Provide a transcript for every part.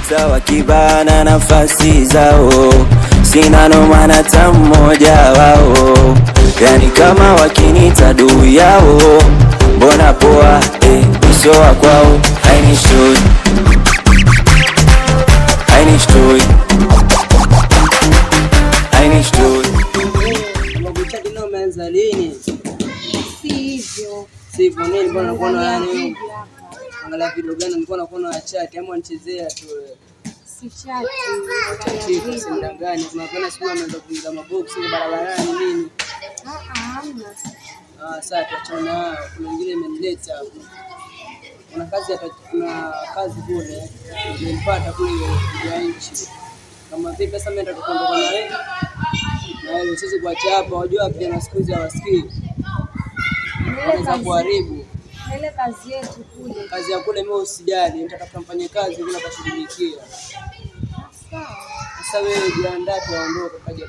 Hata wakibana nafasi zao, sina noma na hata mmoja wao. Yani kama wakinita adui yao, mbona poa usoa kwao. Hainishtoi, hainishtoi, hainishtoi. Unakuta kile umeanza lini? Si hivyo. Sivyo nini bwana unaona yani? Angalia video gani nilikuwa nakuona na chat ama nichezea tu wewe. Si chat. Usimdanganye. Tunapenda siku ameanza kuingia mabox huko barabarani nini? Hamna. Sasa tuachana, kuna mwingine imenileta hapo. Kuna kazi kule. Nilipata kule ya nchi. Kama vipi pesa mimi nataka kuondoka na wewe? Na wewe usiweze kuacha hapa, wajua vijana siku hizi hawasikii. Unaweza kuharibu ile kazi yetu kule. Kazi ya kule mimi usijali, nitatafuta mfanye kazi bila kushughulikia. Sawa. Sasa wewe jiandae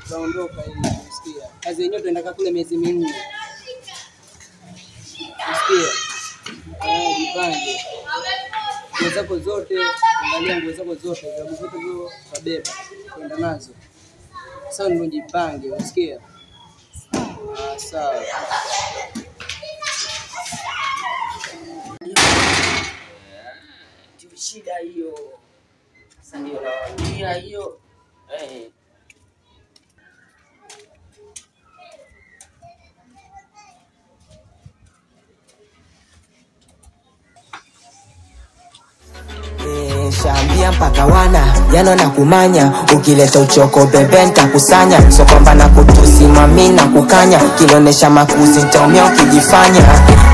tuondoka ili usikia. Kazi yenyewe tunaenda kule miezi 4. Usikia? Jipange. Nguo zako zote, angalia nguo zako zote, nguo zote hizo kabeba kwenda nazo. Sasa ndio jipange, usikia? Sawa. Ndio shida hiyo. Sasa ndio nawaambia hiyo. Shambia mpaka wana yano na kumanya, ukileta uchoko bebe nitakusanya, so kwamba na kutusimami na kukanya, kilionesha makuzi nitaumia ukijifanya.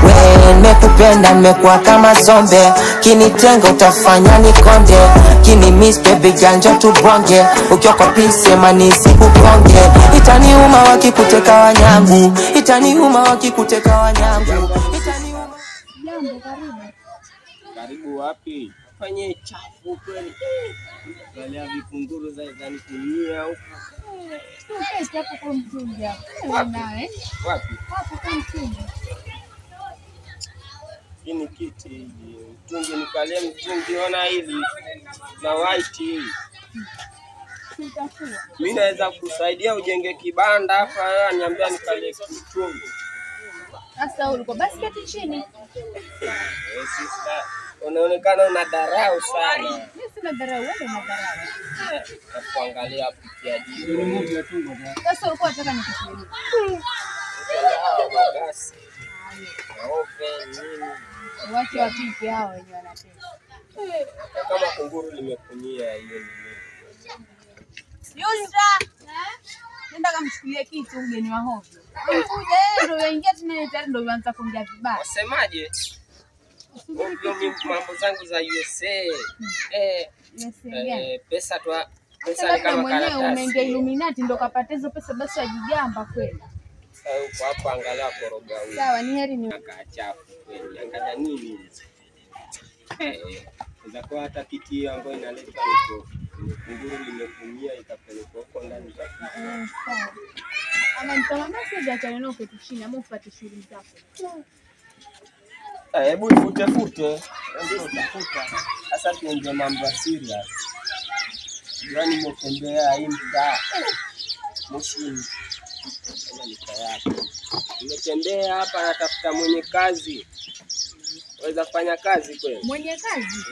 We nimekupenda nimekuwa kama zombe, kinitenga utafanya nikonde, kini miss baby girl njoo tubonge, ukiwa kwa peace sema nisikukonge. Itaniuma wakikuteka wanyangu, itaniuma wakikuteka wanyangu, itaniuma. Jambo, karibu. Karibu wapi? Fanye chafu kweli. Angalia vikunguru za kunyia huko. Sasa hapo kwa mtunja. Nawe? Wapi? Hapo kwa mtunja. Hii ni kiti hivi. Mtungi nikalia mtungi ona hili. Na white hii. Sitakuwa. Mimi naweza kusaidia ujenge kibanda hapa, niambia nikalie mtungi. Sasa ulikuwa basi kati chini. Sister, unaonekana una dharau sana. Mimi sina dharau, wewe una dharau. Kuangalia picha juu. Ni movie ya tumbo da. Sasa ulikuwa unataka nikushukuru. Magasi. Open nini? Watu wa kike hao wenyewe wanapenda. Kama kunguru limekunyia hiyo ni. Yusra, nenda kamchukulie kitu mgeni wa hovyo. Kuja ndio yaingia tena tayari ndio uanza kuongea vibaya. Wasemaje? Ndio ni mambo zangu za USA. Pesa ni kama mwenyewe karatasi. umeingia Illuminati ndio kapata hizo pesa basi ajigamba kweli. Sasa uko hapo angalia koroga huyu. Sawa, ni heri ni Akaachafu kweli. Angalia nini? Kwa hata kiti ambayo inaletwa huko. Kunguru limekumia ikapelekwa huko ndani za kiti. sawa. Ama nitamwambia sasa achane nao kwetu chini ama ufuate shughuli zako. Hebu ifute. Ndio utafuta. Sasa tuongee mambo serious. Yaani mtembea hii mtaa. Moshi. Nimetembea hapa natafuta mwenye kazi. Waweza fanya kazi kweli? Mwenye kazi?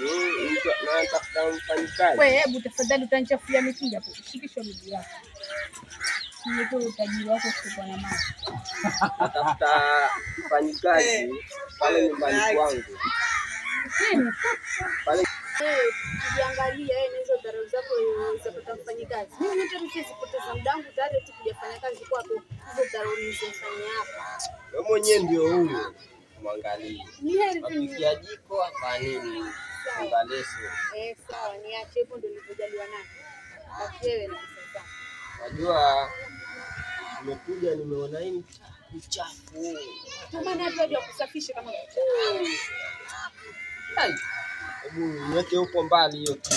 Na natafuta mfanyikazi. Wewe hebu tafadhali utanichafulia mitungi hapo. Shikisha miguu yako. Niko utajiri wako kwa na mama. Natafuta mfanyikazi pale nyumbani kwangu. Pale Ukiangalia yeye hizo dharau zako unapata mfanyikazi. Mimi hata nisipoteza muda wangu tayari tu kujafanya kazi kwako. Hizo dharau nizifanyia hapa. wewe mwenyewe ndio huyo. Mwangalie. Ni heri Wapikia jiko hapa nini? Ngaleso. sawa, niache hapo ndio nilipojaliwa nayo. Wewe na pesa zako. Najua nimekuja nimeona hii mchafu. Maana hata ndio kusafisha kama Hebu niweke huko mbali hiyo kitu.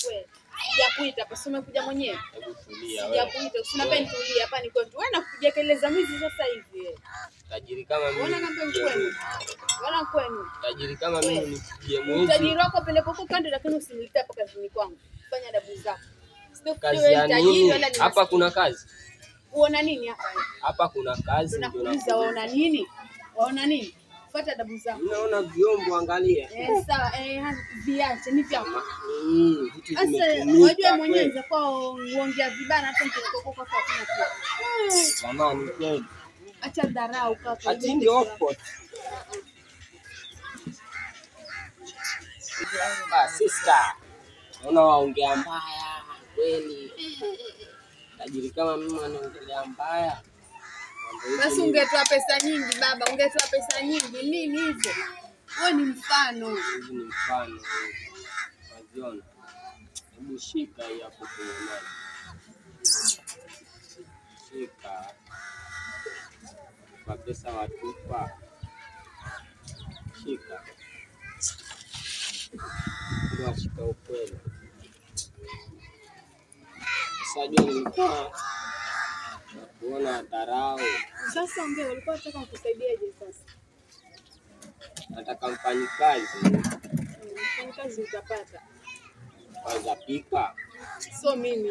wewe. Sijakuita basi umekuja mwenyewe. Hebu tulia wewe. Sijakuita, usinapenda tulia hapa ni kwetu. Wewe nakupigia kelele za mwizi sasa hivi. Tajiri kama mimi. Unaona ng'ombe mkwenu. Unaona kama kwenu. Tajiri kama mimi nipigie mwezi. Utajiri wako peleka huko kando, lakini usinilete hapa kazini kwangu. Fanya adabu zako. Kazi ya nini? Hapa kuna kazi. Uona nini hapa? Hapa kuna kazi ndio Nakuuliza waona nini? Waona nini? Fuata adabu zako. Unaona vyombo, angalia. Sawa, viache ni vyako. Vitu Sasa vimetumika. wajua mwenyewe za kwao uongea vibana hata mkoko kwa hakuna kitu. Jamani kweli. Acha dharau kaka. Ati ndio hapo. Sister. Unaona waongea mbaya kweli. Tajiri kama mimi anaongelea mbaya. Basi ungetoa pesa nyingi baba, ungetoa pesa nyingi. Nini hizo? Wewe ni mfano. Hizi ni mfano. Waziona. Hebu shika hii hapo kwenye maji. Shika. Kwa pesa watupa. Shika. Ndio shika ukweli. Sasa nilikuwa kuona dharau. Sasa ongea, ulikuwa unataka kukusaidiaje sasa? Nataka mfanyikazi. Mfanyikazi utapata. Kwanza pika. So mimi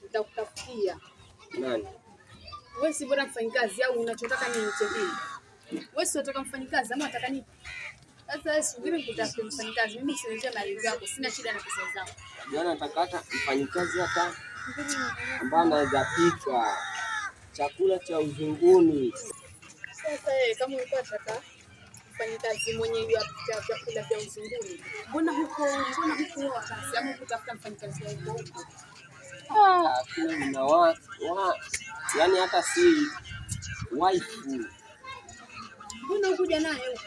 nitakutafutia. Nani? Wewe si bora mfanyikazi au unachotaka nini chengine? Wewe si unataka mfanyikazi ama unataka nini? Sasa wewe subiri nikutafute mfanyikazi. Mimi siletea mali zako, sina shida na pesa zako. Jana nataka hata mfanyikazi hata ambaye anaweza pika chakula cha uzunguni. Sasa kama ulikuwa unataka mfanyikazi mwenye yapika chakula cha uzunguni, mbona huko wakati ama kutafuta mfanyikazi wako huko? Kuna nina yani hata si wife. Mbona ukuja naye huko?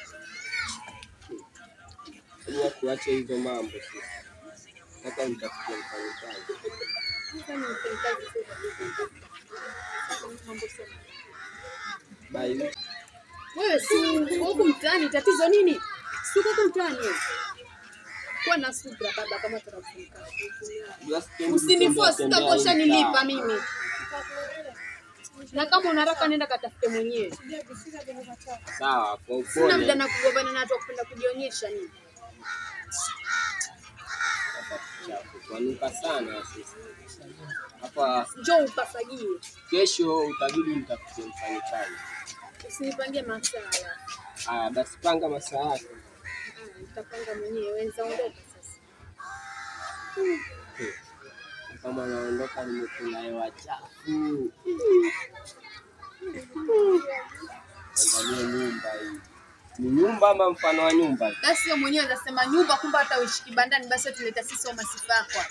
Ili kuacha hizo mambo sisi. Nataka nitafutie mfanyikazi. Bye. Wewe si huko mtaani, tatizo nini? Si huko mtaani. Kwa na subira baba, kama tunafika. Usiniforce, sitaposha nilipa mimi. Na kama unataka nenda katafute mwenyewe. Sawa, kwa upole. Sina muda na kugombana na watu kupenda kujionyesha nini. Wanuka sana sisi. Hapa njoo upafagie. Kesho utabidi nitafutie mfanyikazi. Usinipangie masaa. Haya basi panga masaa yako. Nitapanga mwenyewe, wenza ondoka sasa. Kama naondoka nimekula hewa chafu. Angalia nyumba hii. Ni nyumba ama mfano wa nyumba? Basi wewe mwenyewe unasema nyumba, kumbe hata uishi kibandani, basi tuleta sisi wa masifa yako.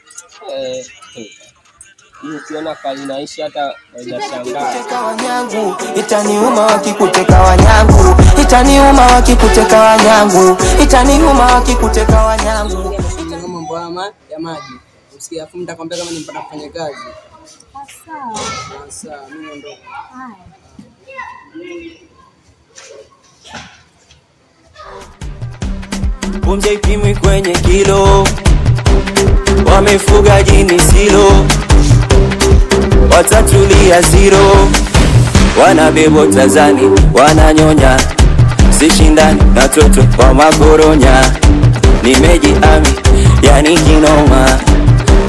Hiyo ukiona pale naishi hata hujashangaa. Kuteka wanyangu, itaniuma wakikuteka wanyangu. Itaniuma wakikuteka wanyangu. Itaniuma wakikuteka wanyangu. Kama mambo ya maji. Usikie afu nitakwambia kama nimpata kufanya kazi. Sawa. Sasa mimi ndo. Pumzi ipimwi kwenye kilo, wamefuga jini silo, watatulia zero, wanabebo tazani, wananyonya, sishindani na toto kwa magoronya, nimejiami yani kinoma,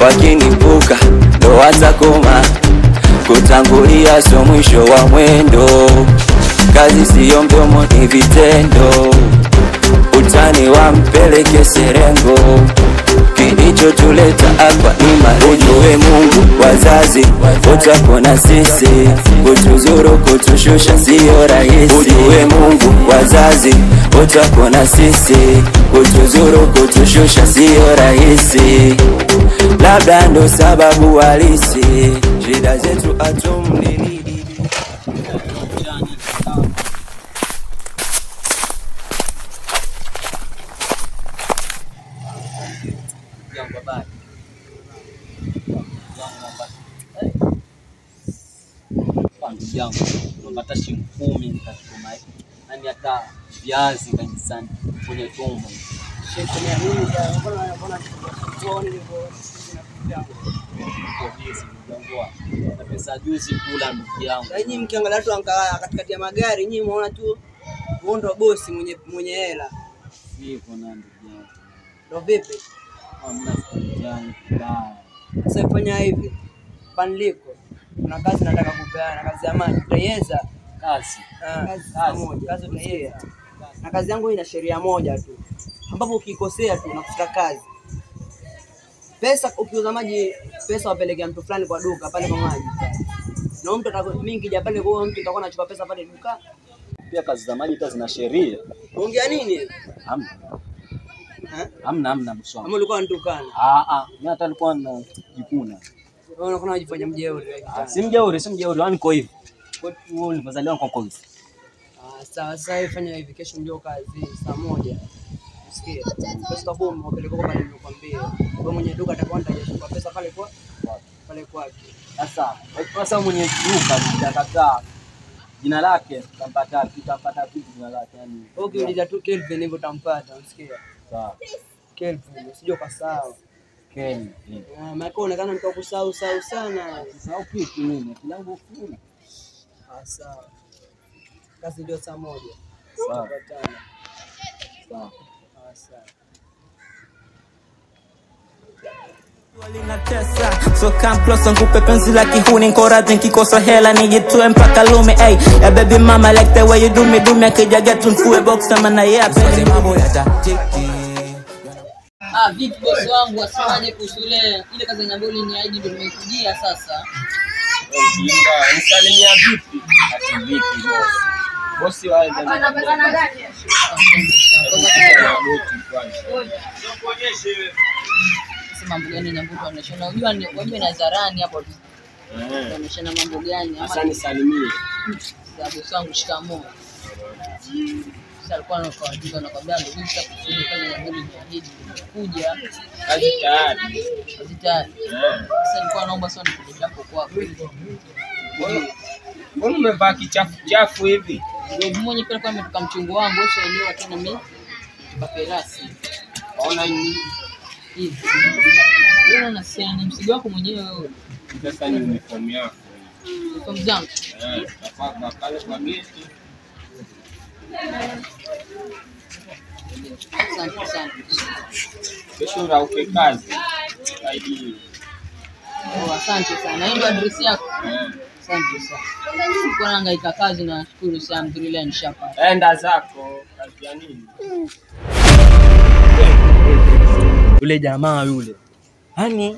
wakinipuka ndo watakoma, kutangulia so mwisho wa mwendo, kazi siyo mdomo ni vitendo, utani wa mpeleke Serengo, kilichotuleta hapa ni malengo. Ujue Mungu wazazi utako na sisi, kutuzuru kutushusha sio rahisi. Ujue Mungu wazazi utako na sisi, kutuzuru kutushusha sio rahisi. Labda ndo sababu halisi shida zetu atumlini. Yangu unapata shilingi 10 nikachukua yani hata viazi kanisani kwenye tumbo Shetemea mimi mbona tuone hivyo na pesa juzi kula mke yangu. nyinyi mkiangalia watu katikati ya magari nyinyi muona tu ndo bosi mwenye hela. Siko na ndugu yangu. Ndio vipi? Hamna sijani kibaya. Sasa fanya hivi. Panliko. Kuna kazi nataka kupeana, kazi ya maji. Utaiweza? Kazi. Kazi moja. Kazi utaiweza. Na kazi yangu ina sheria moja tu. Ambapo ukikosea tu unafuta kazi. Pesa ukiuza maji, pesa wapelekea mtu fulani kwa duka pale kwa maji. Na mtu mingi ja pale kwa mtu atakuwa anachukua pesa pale duka. Pia kazi za maji pia zina sheria. Ongea nini? Hamna mswamo. Kama ulikuwa unatukana. Mimi hata nilikuwa najikuna. Wewe unakuwa unajifanya mjeuri. Si mjeuri, yani niko hivi. Kwa hiyo nilipozaliwa kwa hivi. Sawa, sasa fanya hivi, kesho ndio kazi saa 1. Usikie. Pesa bomba wapeleke kwa pale nilikwambia. Wewe mwenye duka atakuwa anachukua pesa pale kwake. Sasa mwenye duka nitakataa. Jina lake tutampata vipi jina lake yani. Okay, uliza tu Kelvin hivyo utampata, unasikia? Sawa. Kelvin, usije ukasahau. Kelvin. Maana unaonekana nikakusahau sana. Sahau kitu mimi, kilango kuu. Sawa. Kazi ndio saa 1. Sawa. Sawa. So come close nikupe penzi la kihuni nkoradhi nkikosa hela nijitoe mpaka lume ya baby mama like the way you do me akija get unfue box ama na yeye apende mambo ya tatiki. Vipi boss wangu asemaje kuhusu ile kazi ya Nyamboli ni aidi ndio nimekujia sasa. Jinga, nisalimia vipi? Ati vipi boss? Bosi wao ndio. Anapelekana gani? Mambo gani Nyamboli anashona? Unajua Nazarani hapo. Anashona mambo gani? Sasa nisalimie. Boss wangu shikamoo. Sasa alikuwa anakuambia ndio kisha kusudi kazi ya Nyamboli ni aidi kuja. Kazi tayari. Sasa nilikuwa naomba sana nikuje hapo kwako. Mbona umevaa kichafu hivi? Ndio mwenye pale kwa mtoka mchungu wangu sio elewa tena mimi. Tukaperasi. Ona hivi. Wewe unasema ni msigo wako mwenyewe wewe. Sasa ni uniform yako. Uniform zangu. Napaka pale kwa geti. Asante. Kesho rauke kazi. Saidi. Asante sana. Hii ndio address yako. Asante sana. Nilikuwa nahangaika kazi na shukuru sana alhamdulillah nishapata. Enda zako. Kazi ya nini? Yule jamaa yule. Yaani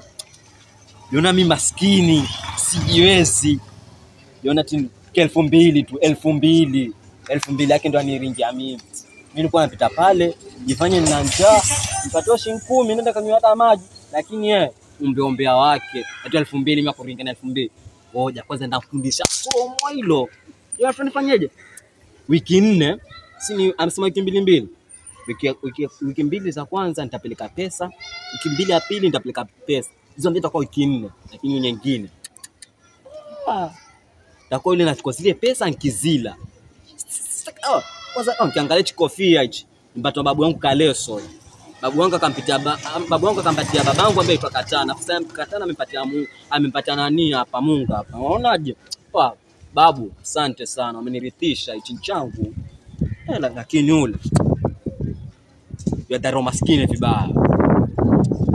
yona mimi maskini, sijiwezi. Yona tini 2000 tu, 2000 yake ndo aniringia mimi. Mimi nilikuwa napita pale, jifanye nina njaa, nipatoa shilingi 10 nenda kanywa hata maji, lakini yeye umbeombea wake. Hata 2000 mimi akuringa na 2000. Ngoja kwanza ndafundisha somo hilo. Yeye atanifanyaje? Wiki 4, si amesema wiki 2. Wiki 2 za kwanza nitapeleka pesa, wiki 2 ya pili nitapeleka pesa. Hizo ndio itakuwa wiki 4, lakini nyingine takuwa ile nachukua zile pesa nikizila. Kwanza nikiangalia chikofia hichi, nipato babu wangu Kaleso. Babu wangu akampatia babangu ambaye aitwa Katana. Sasa Katana amempatia nani hapa Mungu hapa. Unaonaje? Babu, asante sana. Umenirithisha hichi changu. Lakini yule ya daro maskini vibaya.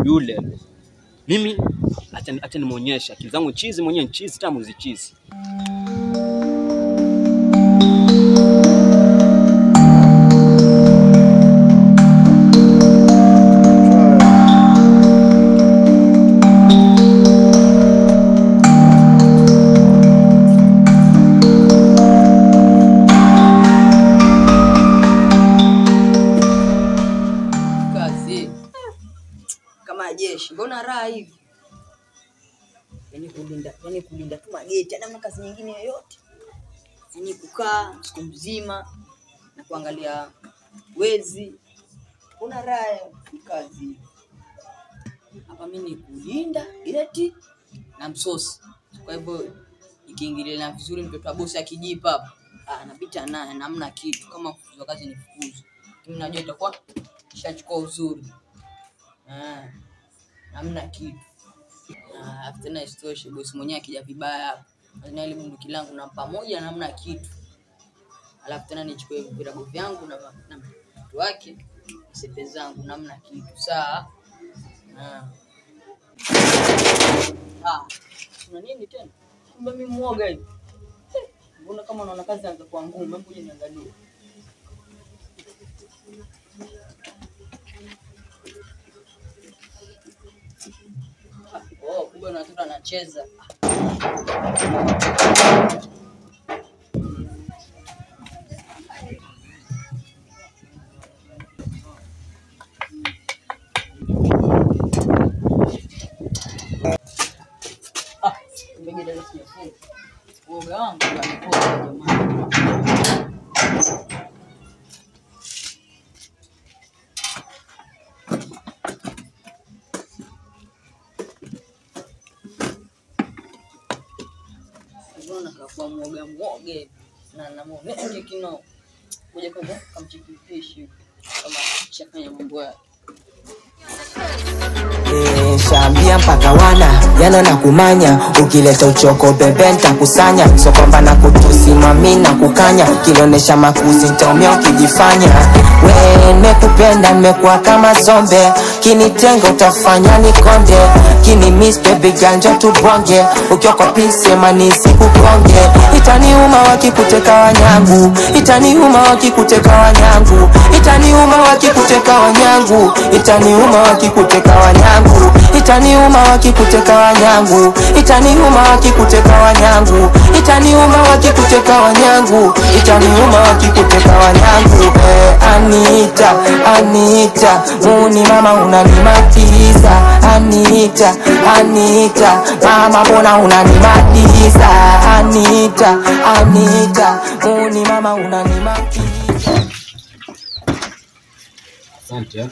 Yule mimi acha nimuonyesha akili zangu chizi mwenyewe chizi tamu zichizi. Mbona raha hivi? Yani kulinda tu mageti, hata kazi nyingine yoyote. Yani kukaa siku mzima na kuangalia wezi. Kuna raha kazi. Hapa mimi ni kulinda eti na msosi. Kwa hivyo ikiingilia na vizuri mtoto wa bosi akijipa hapa, anapita naye namna kitu kama kufuzwa kazi ni fukuzo. Mimi najua itakuwa shachukua uzuri. Hamna kitu. After na istoshe bosi mwenyewe akija vibaya hapo. Na ile bunduki langu na pamoja na hamna kitu. Alafu tena nichukue virago vyangu na mtu wake sepe zangu namna kitu saa. Kuna nini tena? Kumbe mimi muoga hivi. Mbona kama unaona kazi inaanza kuwa ngumu, hebu niangalie. Kumbe na watoto anacheza. Uoga wangu alikuwa jamani. Mbona kakuwa muoga na namuone kino. Kuja kwanza kamchikipishi kama chafanya mambo yake. Shambia mpaka wana yana na kumanya, ukileta uchoko bebe nitakusanya, so kwamba na kutusi mami na kukanya, kilionesha makuzi nitaumia ukijifanya. We nimekupenda nimekuwa kama zombe, kinitenga utafanya nikonde, kini miss baby ganja tubonge, ukiwa kwa pisi mani sikukonge. Itaniuma wakikuteka wanyangu, itaniuma wakikuteka wanyangu, itaniuma wakikuteka wanyangu, itaniuma wakikuteka wanyangu, itaniuma wakikuteka wanyangu, itaniuma wakikuteka wanyangu, itaniuma wakikuteka wanyangu, itaniuma wakikuteka wanyangu. Anita, Anita, muni mama unanimatiza. Anita, Anita, mama mbona unanimatiza. Anita, Anita, muni mama unanimatiza. Asante.